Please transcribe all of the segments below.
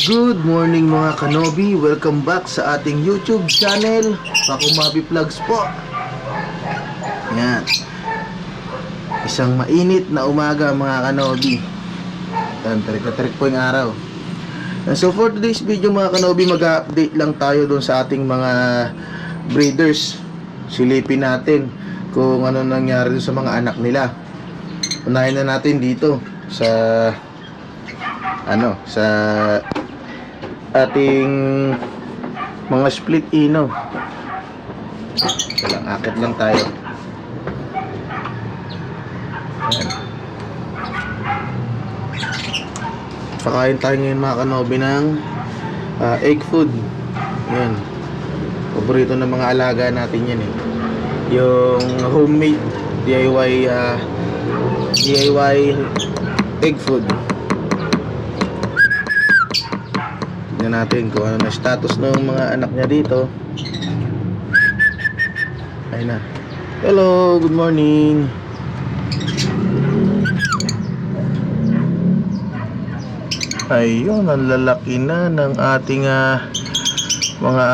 Good morning mga kanobi, welcome back sa ating YouTube channel, Pakumabi Vlogs po. Yan. Isang mainit na umaga mga kanobi. Yan, tarik na tarik po yung araw. So for today's video mga kanobi, mag-update lang tayo doon sa ating mga breeders. Silipin natin kung ano nangyari sa mga anak nila. Unahin na natin dito sa sa ating mga split ino. Lang akit lang tayo. Ayan. Pakain tayo ngayon mga kanobi ng egg food. Yan, paborito ng mga alaga natin yan eh. Yung homemade DIY egg food. Tignan natin kung ano na status ng mga anak niya dito. Ayun na. Hello, good morning. Ayun, ang lalaki na ng ating mga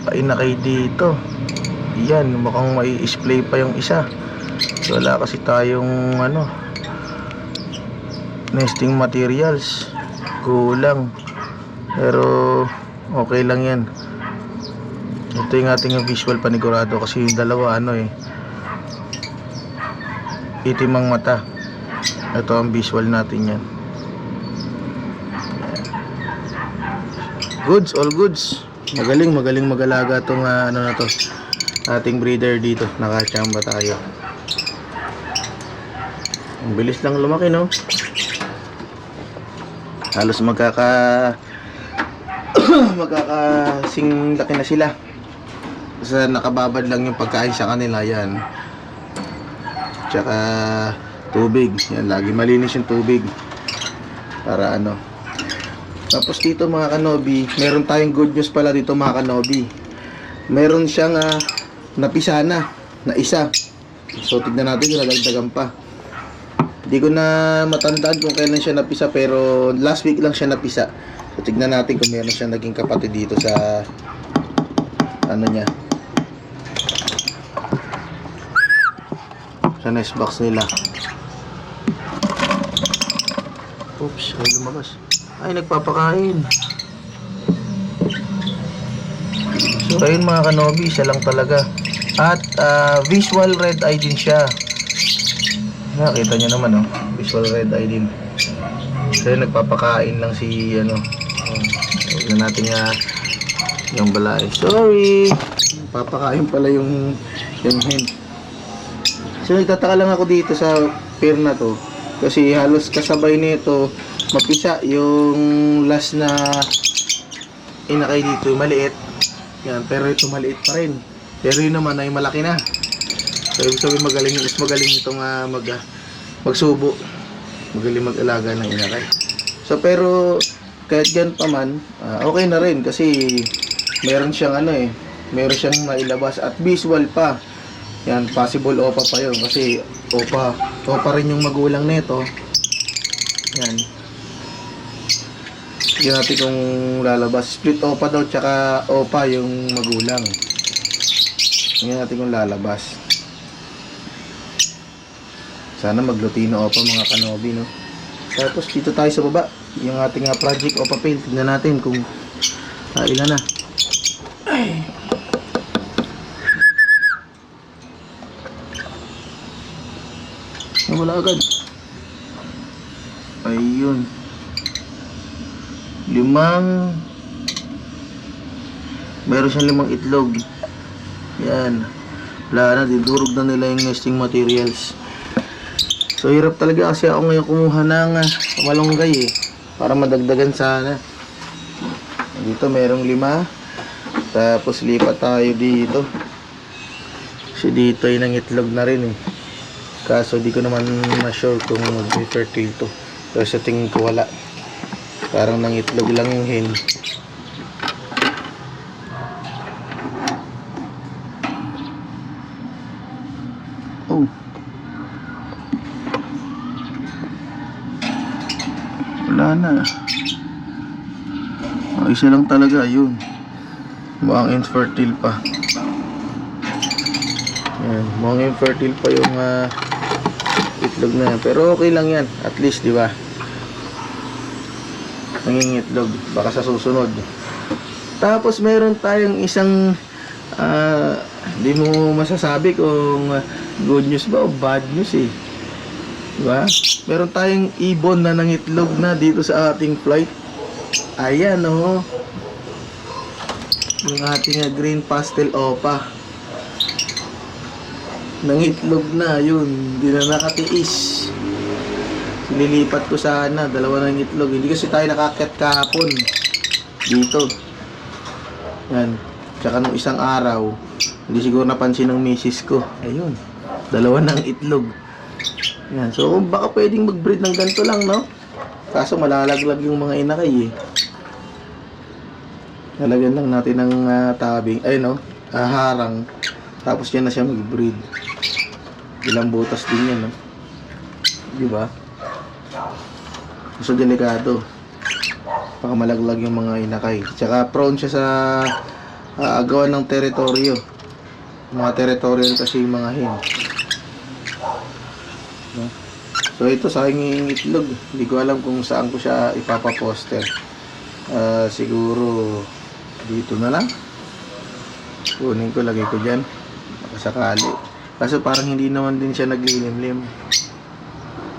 painakay dito. Yan, mukhang may display pa yung isa. Wala kasi tayong nesting materials. Kulang. Pero okay lang yan. Ito yung ating visual panigurado kasi yung dalawa itim ang mata. Ito ang visual natin yan. Goods, all goods. Magaling mag-alaga tong na to. Ating breeder dito. Nakachamba tayo. Ang bilis lang lumaki, no? Halos magkakasing laki na sila. Kasi nakababad lang yung pagkain sa kanila. Yan. Tsaka tubig. Yan, lagi malinis yung tubig. Para Tapos dito mga kanobi, meron tayong good news pala dito mga kanobi. Meron siyang napisa na isa. So tignan natin kung nadagdagan pa. Hindi ko na matandaan kung kailan siya napisa, pero last week lang siya napisa. So tignan natin kung meron siyang naging kapatid dito sa niya, sa nest box nila. Oops, ay lumabas. Ay, nagpapakain. So ayun mga kanobi, siya lang talaga. At visual red eye din siya. Nakita nyo naman visual red eye din. So yun, nagpapakain lang si huwag na natin yung balay. Sorry, nagpapakain pala yung hen. So nagtataka lang ako dito sa pair na to, kasi halos kasabay nito mapisa yung last na inakay dito, maliit. Yan, pero ito maliit pa rin. Pero yun naman ay malaki na. So ibig sabihin magaling itong magsubo. Magaling mag-alaga ng inakay. So pero kahit gan pa man, okay na rin kasi meron siyang meron siyang mailabas at visual pa. Yan, possible opa pa yun kasi opa rin yung magulang nito. Yan. Hindi natin kung lalabas. Split opa daw, tsaka opa yung magulang. Hindi natin kung lalabas. Sana maglutino opa mga kanobi, no? Tapos dito tayo sa baba, yung ating project opa pail. Tignan natin kung ilan na. Ay. Wala agad. Ayun. 5. Meron siyang 5 itlog. Yan. Wala na, didurog na nila yung nesting materials. So hirap talaga kasi ako ngayon kumuha ng malunggay para madagdagan sana. Dito merong 5. Tapos lipat tayo dito. Kasi dito ay nangitlog na rin Kaso di ko naman na-sure kung mag-fertile to. Pero sa tingin ko wala. Parang nangitlog lang yung hen. Oh. Wala na. Isa lang talaga, yun. Mukhang infertile pa. Yan, mukhang infertile pa yung itlog na yan. Pero okay lang yan, at least, di ba? Nangingitlog, baka sa susunod. Tapos meron tayong isang di mo masasabi kung good news ba o bad news eh. Diba? Meron tayong ibon na nangitlog na dito sa ating flight. Ayan oh. Yung ating green pastel opa. Nangitlog na yun. Hindi na nakatiis. Nilipat ko sana. Dalawa nangitlog. Hindi kasi tayo nakakyat kahapon dito. Yan. Tsaka nung isang araw, hindi siguro napansin ng misis ko. Ayun. Dalawa ng itlog. Yan. So, baka pwedeng mag-breed ng ganito lang, no? Kaso malalaglag yung mga inakay, eh. Lalagyan lang natin ng tabing. Ay, no? Harang. Tapos yan na siya mag-breed. Ilang butas din yan, no? Diba? So, delikado. Baka malaglag yung mga inakay. Tsaka prone siya sa agawan ng teritoryo. Mga teritorial kasi yung mga hen. No? So ito sa aking itlog. Hindi ko alam kung saan ko siya ipapaposter. Siguro dito na lang. Kunin ko, lagay ko dyan. Sakali. Kaso parang hindi naman din siya naglilimlim.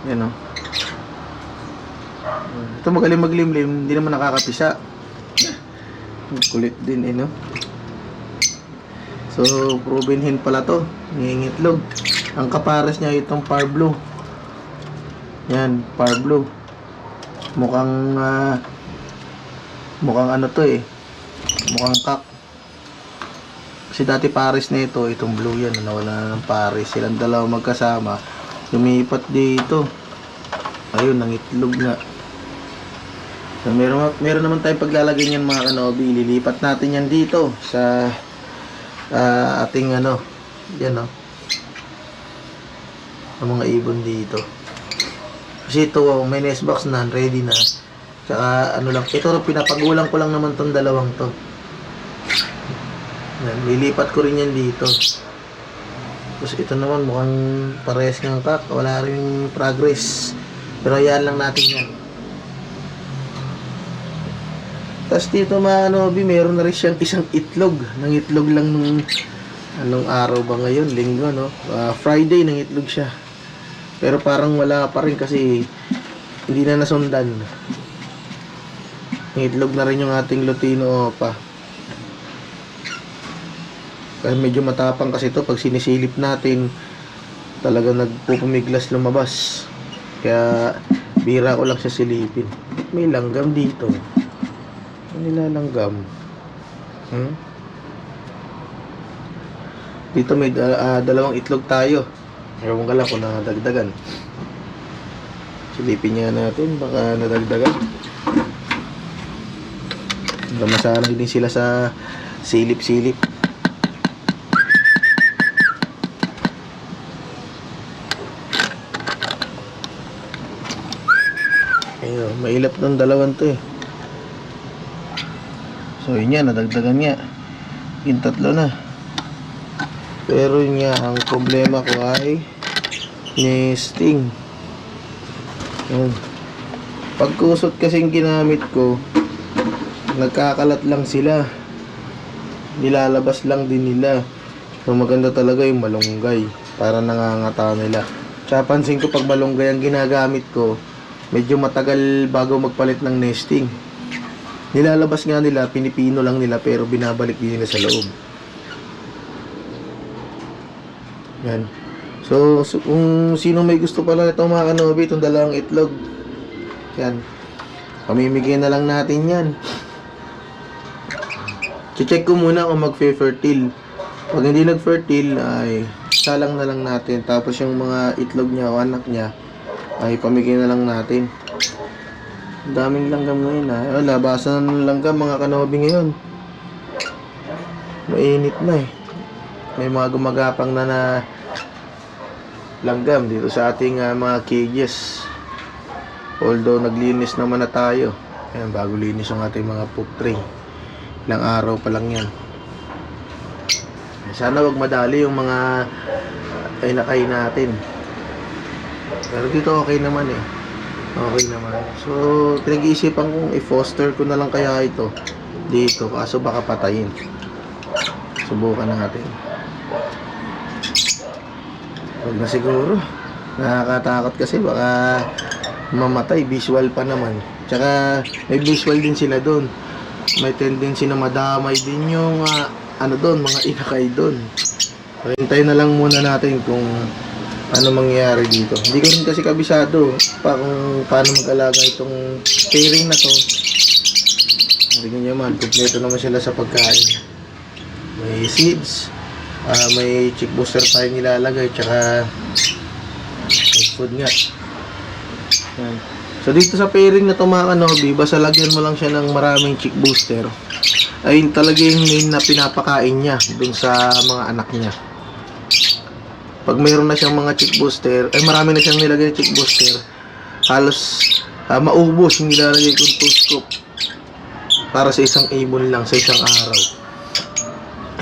Yan o. Ito magaling maglimlim. Hindi naman nakakapisa. Kulit din eh, no? So, proven hen pala to. Nangingitlog. Ang kapares niya itong par blue. Yan, par blue. Mukhang ano to eh. Mukhang kak. Kasi dati pares na ito, itong blue yan. Nawala na ng pares. Silang dalawa magkasama. Lumipat dito. Ayun, nangitlog nga. So, meron naman tayong paglalagay niyan mga kanobi. Lilipat natin yan dito sa ating ano, yan o, ang mga ibon dito. Kasi ito may nest box na, ready na. Tsaka ano lang, ito pinapagulang ko lang naman tong dalawang to. Yan, lilipat ko rin yan dito. Tapos ito naman mukhang parehas ng kak, wala rin progress. Pero yan lang natin yan. Tapos dito mga kanobi, meron na rin siyang isang itlog. Nangitlog lang nung anong araw ba ngayon? Linggo, no? Friday nangitlog siya. Pero parang wala pa rin kasi hindi na nasundan. Nangitlog na rin yung ating Lutino opa. Kasi medyo matapang kasi ito. Pag sinisilip natin, talaga nagpupumiglas lumabas. Kaya bira ko lang siya silipin. May langgam dito. Nilalanggam. Dito may dalawang itlog tayo. Ewan ka lang kung nadagdagan. Silipin niya natin, baka nadagdagan. Masanay din sila sa silip-silip. Ayun, mailap ng dalawang to eh. So yun yan, nadagdagan niya. Yung tatlo na. Pero yun nga, ang problema ko ay nesting. Yan. Pagkusot kasing ginamit ko, nagkakalat lang sila. Nilalabas lang din nila. So maganda talaga yung malunggay para nangangata nila. Tsaka pansin ko pag malunggay ang ginagamit ko, medyo matagal bago magpalit ng nesting. Nilalabas nga nila, pinipino lang nila, pero binabalik din nila sa loob. Yan. So kung sino may gusto pala itong mga kanobi, itong dalawang itlog, yan, pamimigay na lang natin yan. Check ko muna kung mag-fertile. Pag hindi nag-fertile, ay salang na lang natin. Tapos yung mga itlog niya o anak niya, ay pamigay na lang natin. Daming langgam ngayon ha. Labasan ng langgam mga kanobi ngayon. Mainit na eh. May mga gumagapang na langgam dito sa ating mga cages. Although naglinis naman na tayo. Ayan, bago linis ang ating mga poop tray. Ilang araw pa lang yan. Sana wag madali yung mga kain natin. Pero dito okay naman eh. Okay naman. So, pinag-iisipan kong i-foster ko na lang kaya ito dito. Kaso baka patayin. Subukan natin. Wag na siguro. Nakakatakot kasi baka mamatay. Visual pa naman. Tsaka may visual din sila doon. May tendency na madamay din yung doon, mga inakay doon. So, hintayin na lang muna natin kung ano mangyayari dito. Hindi ko rin kasi kabisado kung paano mag-alaga itong pairing na to. Tingnan nyo man, kompleto naman sila sa pagkain. May seeds, may chick booster tayong nilalagay, tsaka may food nga. Yan. So dito sa pairing na to mga kanobi, basta lagyan mo lang siya ng maraming chick booster. Ayun talaga yung main na pinapakain niya dun sa mga anak niya. Pag mayroon na siyang mga chick booster, ay marami na siyang nilagay na chick booster, halos maubos yung nilalagay kong 2 scoop para sa isang ibon lang, sa isang araw.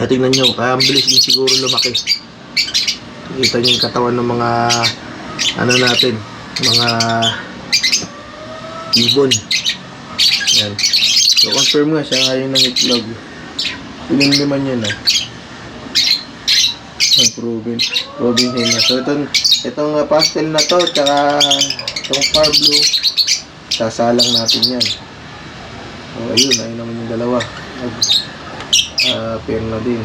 At tingnan nyo, kaya ang bilis din siguro lumaki. Kita nyo yung katawan ng mga natin, mga ibon. Yan. So confirm nga, siya nga yung nangitlog. Piniliman yun proven hen na. So itong pastel na to, tsaka itong far blue, sasalang natin yan. So ayun naman yung dalawa. Pair na din.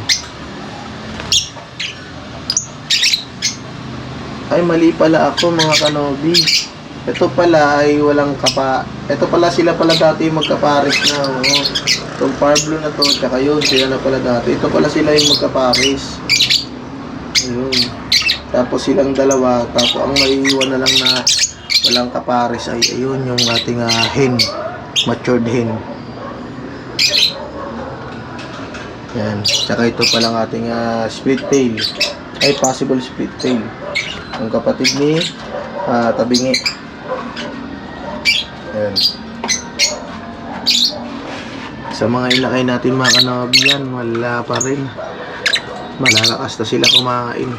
Ay, mali pala ako mga kanobi. Ito pala ay walang kapa. Ito pala sila pala dati yung magkapares na. Itong far blue na to, tsaka yun, sila na pala dati. Ito pala sila yung magkapares. Ayun. Tapos silang dalawa, tapos ang maiiwan na lang na walang kapares ay ayun yung ating hen, matured hen. Yan. Tsaka ito palang ating split tail, ay possible split tail, yung kapatid ni tabingi. Yan. Sa mga ilakay natin mga kanobi yan, wala pa rin. Malalakas na sila kumain.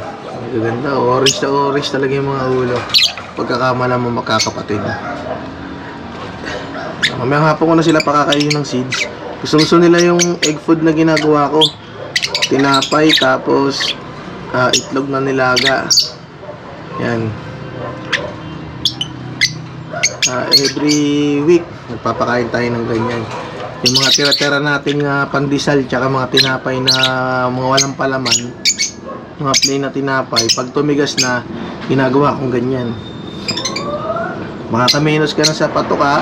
Magaganda, orange na orange talaga yung mga ulo. Pagkakamala mo makakapatid. Mamayang hapon ko na sila pakakainin ng seeds. Gusto nila yung egg food na ginagawa ko. Tinapay, tapos itlog na nilaga. Yan. Every week, nagpapakain tayo ng ganyan. Yung mga tira-tira nating pandesal, tsaka mga tinapay na mga walang palaman, mga plain na tinapay, pag tumigas na, ginagawa kong ganyan. Makakamenos ka na sa patoka,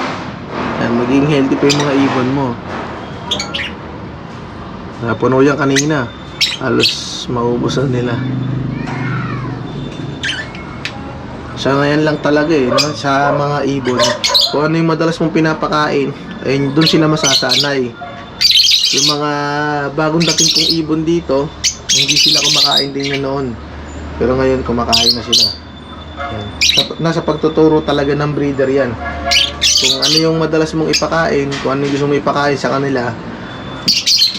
yan, maging healthy pa yung mga ibon mo. Napuno yan kanina, halos maubusan nila. Sa ngayon lang talaga no? Sa mga ibon, kung ano yung madalas mong pinapakain, ay doon sila masasanay. Yung mga bagong dating kong ibon dito, hindi sila kumakain din na noon. Pero ngayon kumakain na sila. Yan. Nasa pagtuturo talaga ng breeder yan. Kung ano yung madalas mong ipakain, kung ano yung gusto mong ipakain sa kanila,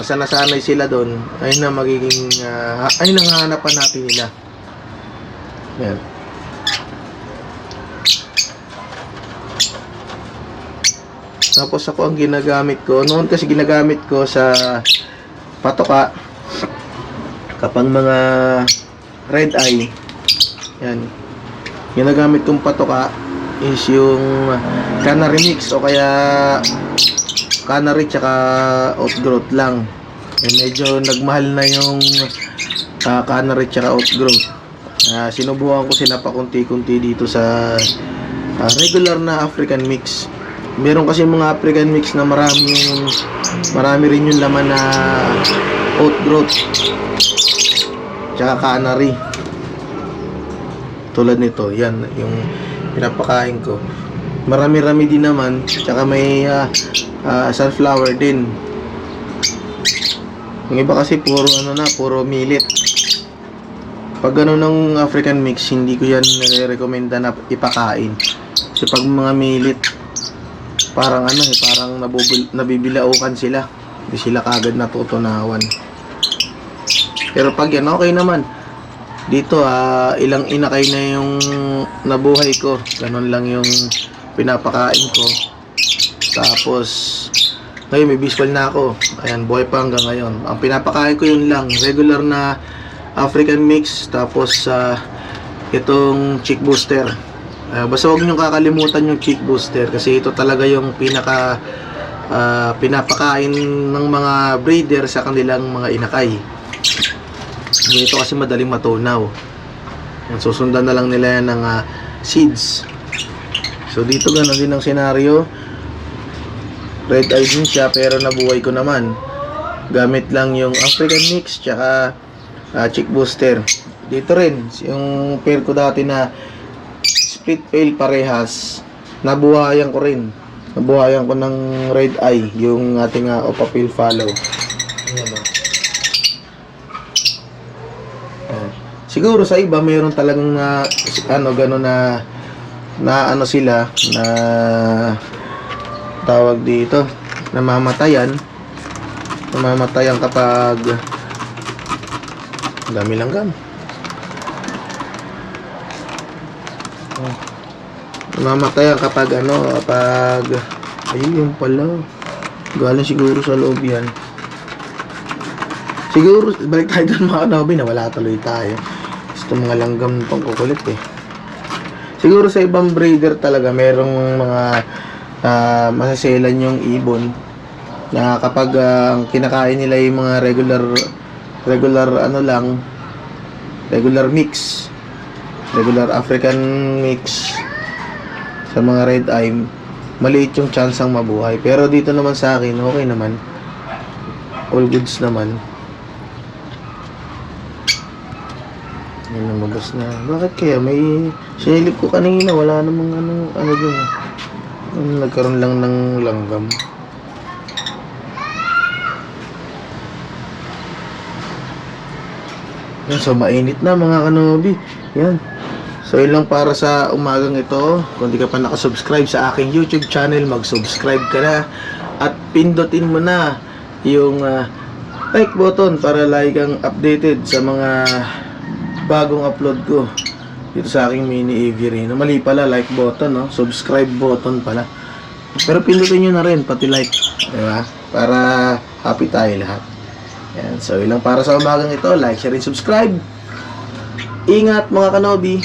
basta nasanay sila doon, ayun na magiging ayun ang hahanapan natin nila. Yan. Tapos ako ang ginagamit ko, noon kasi ginagamit ko sa patoka kapag mga red eye, yan, ginagamit kong patoka is yung canary mix o kaya canary tsaka outgrowth lang. Medyo nagmahal na yung canary tsaka outgrowth. Sinubukan ko sila pa kunti-kunti dito sa regular na African mix. Meron kasi mga African mix na marami rin yung laman na outgrowth tsaka canary. Tulad nito, yan yung pinapakain ko. Marami-rami din naman, tsaka may sunflower din. Yung iba kasi puro puro millet. Pag ganun ng African mix, hindi ko yan nire-recommenda na ipakain. Kasi pag mga millet, parang ano eh, parang nabibilaukan sila. Hindi sila kagad natutunawan. Pero pag yan, okay naman. Dito, ilang inakay na yung nabuhay ko. Ganon lang yung pinapakain ko. Tapos, ngayon may bisbal na ako. Ayan, buhay pa hanggang ngayon. Ang pinapakain ko yun lang, regular na African mix. Tapos, itong chick booster. Basta huwag nyo kakalimutan yung chick booster. Kasi ito talaga yung pinapakain ng mga breeder sa kanilang mga inakay. Ito kasi madaling matunaw. Susundan na lang nila yan ng seeds. So dito gano'n din ang senaryo. Red eye din siya pero nabuhay ko naman. Gamit lang yung African mix tsaka chick booster. Dito rin yung pair ko dati na split pail parehas. Nabuhayan ko rin. Nabuhayan ko ng red eye yung ating opapill follow. Ayan o. Siguro sa iba mayroon talagang gano'n na ano sila na tawag dito, namamatayan kapag dami lang gam. Namamatayan kapag ayun yung pala galing siguro sa loob yan. Siguro balik tayo dun mga kanobi na wala tuloy tayo. Gusto mga langgam itong kukulit eh. Siguro sa ibang breeder talaga merong mga masaselan yung ibon na kapag kinakain nila yung mga regular mix, regular African mix sa mga red eye, maliit yung chance ang mabuhay. Pero dito naman sa akin okay naman, all goods naman. Yan, lumabas na. Bakit kaya? May sinilip ko kanina. Wala namang ano dun. Nagkaroon lang ng langgam. Yan, so mainit na mga kanobi. Yan. So yun lang para sa umagang ito. Kung di ka pa nakasubscribe sa aking YouTube channel, mag-subscribe ka na. At pindutin mo na yung like button para lagi kang updated sa mga bagong upload ko dito sa aking mini aviary. Mali pala, like button, no? Subscribe button pala. Pero pindutin nyo na rin, pati like, diba? Para happy tayo lahat. Yan. So, ilang para sa umagang ito, like, share, and subscribe. Ingat mga kanobi.